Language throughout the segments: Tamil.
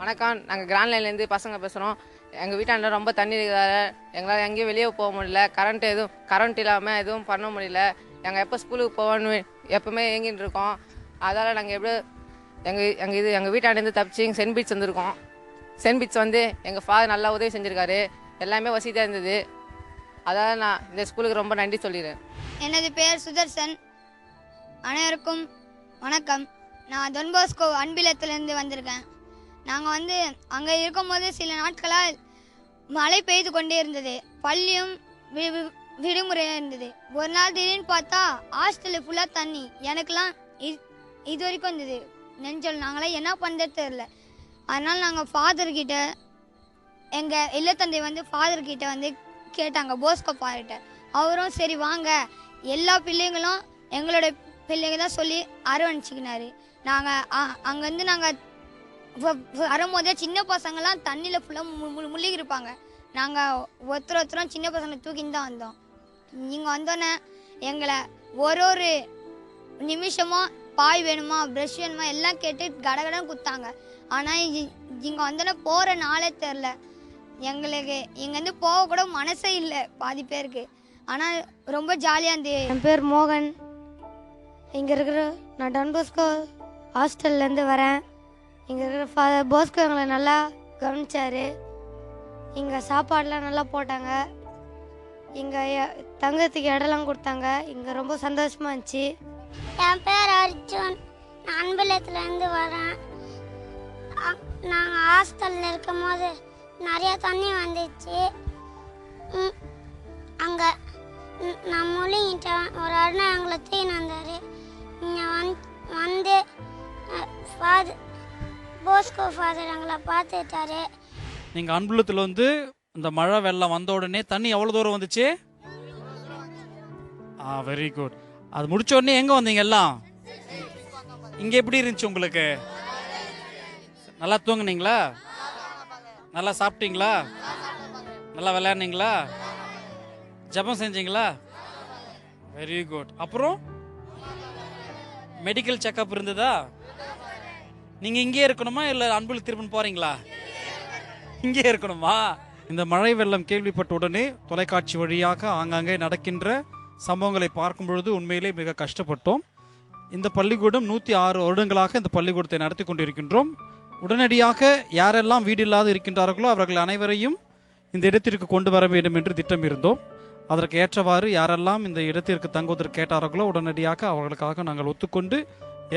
வணக்கம். நாங்கள் கிராண்ட் லைன்லேருந்து பசங்க பேசுகிறோம். எங்கள் வீட்டாண்ட ரொம்ப தண்ணி இருக்கிறதால எங்களால் எங்கேயும் வெளியே போக முடியல. கரண்ட் இல்லாமல் எதுவும் பண்ண முடியல. நாங்கள் எப்போ ஸ்கூலுக்கு போவோன்னு எப்போவுமே ஏங்கிட்டு இருக்கோம். அதால் நாங்கள் எப்படி எங்கள் வீட்டாண்டேருந்து தப்பிச்சு சென்ட் பீச் வந்திருக்கோம். சென்ட் பீச் வந்து எங்கள் ஃபாதர் நல்லா உதவி செஞ்சுருக்காரு. எல்லாமே வசதியாக இருந்தது. அதால் நான் இந்த ஸ்கூலுக்கு ரொம்ப நன்றி சொல்லிடுறேன். எனது பெயர் சுதர்சன். அனைவருக்கும் வணக்கம். நான் டொன்போஸ்கோ அன்பிலத்திலிருந்து வந்திருக்கேன். நாங்கள் அங்கே இருக்கும்போது சில நாட்களாக மழை பெய்து கொண்டே இருந்தது. பள்ளியும் விடுமுறையாக இருந்தது. ஒரு நாள் திடீர்னு பார்த்தா ஹாஸ்டலில் ஃபுல்லாக தண்ணி. எனக்கெல்லாம் இது வரைக்கும் இருந்தது நெஞ்சல். நாங்களாம் என்ன பண்ணுறது தெரில. அதனால் நாங்கள் ஃபாதர்கிட்ட எங்கள் இல்லத்தந்தை ஃபாதர்கிட்ட கேட்டாங்க, போஸ்கோ ஃபாதர்கிட்ட. அவரும் சரி வாங்க, எல்லா பிள்ளைங்களும் எங்களோட பிள்ளைங்க தான் சொல்லி அரவணைச்சிக்கினாரு. நாங்கள் அங்கேருந்து நாங்கள் வரும்போதே சின்ன பசங்கள்லாம் தண்ணியில் ஃபுல்லாக முழுகி இருப்பாங்க. நாங்கள் ஒருத்தரும் சின்ன பசங்களை தூக்கின்னு தான் வந்தோம். இங்கே வந்தோன்னே எங்களை ஒரு நிமிஷமும் பாய் வேணுமா, ப்ரஷ் வேணுமா எல்லாம் கேட்டு கடகடன்னு கொடுத்தாங்க. ஆனால் இங்கே வந்தோன்னே போகிற நாளே தெரில. எங்களுக்கு இங்கேருந்து போக கூட மனசே இல்லை பாதி பேருக்கு. ஆனால் ரொம்ப ஜாலியாக இருந்தது. என் பேர் மோகன். இங்கே நான் டொன்போஸ்கோ ஹாஸ்டல்லேருந்து வரேன். இங்கே இருக்கிற ஃபாதர் போஸ்கோ எங்களை நல்லா கவனிச்சார். இங்கே சாப்பாடெலாம் நல்லா போட்டாங்க. இங்கே தங்கத்துக்கு இடம்லாம் கொடுத்தாங்க. இங்கே ரொம்ப சந்தோஷமாக இருந்துச்சு. என் பேர் அர்ஜுன். நான் அன்புலத்துலேருந்து வரேன். நாங்கள் ஹாஸ்டலில் இருக்கும் போது நிறையா தண்ணி வந்துச்சு. அங்கே நான் முழுங்கிட்டேன். ஒரு அண்ணா எங்களை தூக்கின்னு வந்தார். இங்கே வந்து ஃபாதர் போஸ்கோ ஃபாதர் எங்களை பார்த்துட்டாரு. நீங்கள் அன்புலத்தில் இந்த மழை வெள்ளம் வந்த உடனே தண்ணி எவ்வளோ தூரம் வந்துச்சு? Very good. அது முடிச்ச உடனே எங்கே வந்தீங்க எல்லாம்? இங்கே எப்படி இருந்துச்சு உங்களுக்கு? நல்லா தூங்குனீங்களா? நல்லா சாப்பிட்டீங்களா? நல்லா விளையாடுனீங்களா? ஜபம் செஞ்சீங்களா? Very good. அப்புறம் மெடிக்கல் செக்அப் இருந்ததா? நீங்க இங்கே இருக்கணுமா இல்லை அன்புல திரும்ப போறீங்களா? இங்கே இருக்கணுமா? இந்த மழை வெள்ளம் கேள்விப்பட்ட உடனே தொலைக்காட்சி வழியாக ஆங்காங்கே நடக்கின்ற சம்பவங்களை பார்க்கும் பொழுது உண்மையிலே மிக கஷ்டப்பட்டோம். இந்த பள்ளிக்கூடம் 106 வருடங்களாக இந்த பள்ளிக்கூடத்தை நடத்தி கொண்டிருக்கின்றோம். உடனடியாக யாரெல்லாம் வீடு இல்லாது இருக்கின்றார்களோ அவர்கள் அனைவரையும் இந்த இடத்திற்கு கொண்டு வர வேண்டும் என்று திட்டம் இருந்தோம். அதற்கு ஏற்றவாறு யாரெல்லாம் இந்த இடத்திற்கு தங்குவதற்கு கேட்டார்களோ உடனடியாக அவர்களுக்காக நாங்கள் ஒத்துக்கொண்டு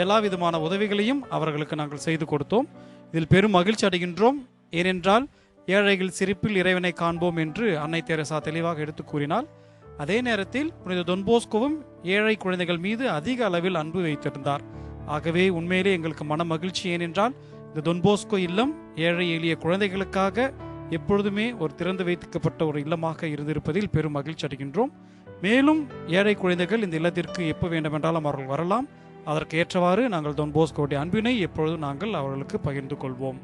எல்லா விதமான உதவிகளையும் அவர்களுக்கு நாங்கள் செய்து கொடுத்தோம். இதில் பெரும் மகிழ்ச்சி அடைகின்றோம். ஏனென்றால் ஏழைகள் சிரிப்பில் இறைவனை காண்போம் என்று அன்னை தெரசா தெளிவாக எடுத்து கூறினாள். அதே நேரத்தில் புனித டொன்போஸ்கோவும் ஏழை குழந்தைகள் மீது அதிக அளவில் அன்பு வைத்திருந்தார். ஆகவே உண்மையிலே எங்களுக்கு மன மகிழ்ச்சி. ஏனென்றால் இந்த டொன்போஸ்கோ இல்லம் ஏழை எளிய குழந்தைகளுக்காக எப்பொழுதுமே ஒரு திறந்து வைக்கப்பட்ட ஒரு இல்லமாக இருந்திருப்பதில் பெரும் மகிழ்ச்சி அடைகின்றோம். மேலும் ஏழை குழந்தைகள் இந்த இல்லத்திற்கு எப்போ வேண்டுமென்றாலும் அவர்கள் வரலாம். அதற்கு ஏற்றவாறு நாங்கள் டொன்போஸ்கோவுடைய அன்பினை எப்பொழுதும் நாங்கள் அவர்களுக்கு பகிர்ந்து கொள்வோம்.